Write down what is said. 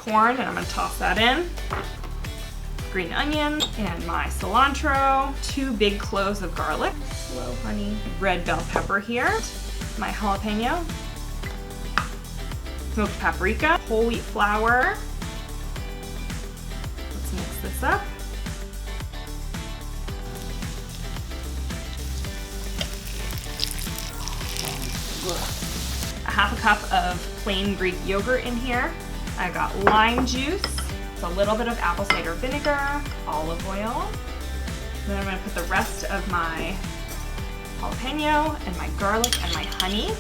corn, and I'm gonna toss that in. Green onion and my cilantro, 2 big cloves of garlic, slow honey, red bell pepper here, my jalapeno, smoked paprika, whole wheat flour. Let's mix this up. A half a cup of plain Greek yogurt in here. I got lime juice, a little bit of apple cider vinegar, olive oil. Then I'm gonna put the rest of my jalapeno and my garlic and my honey.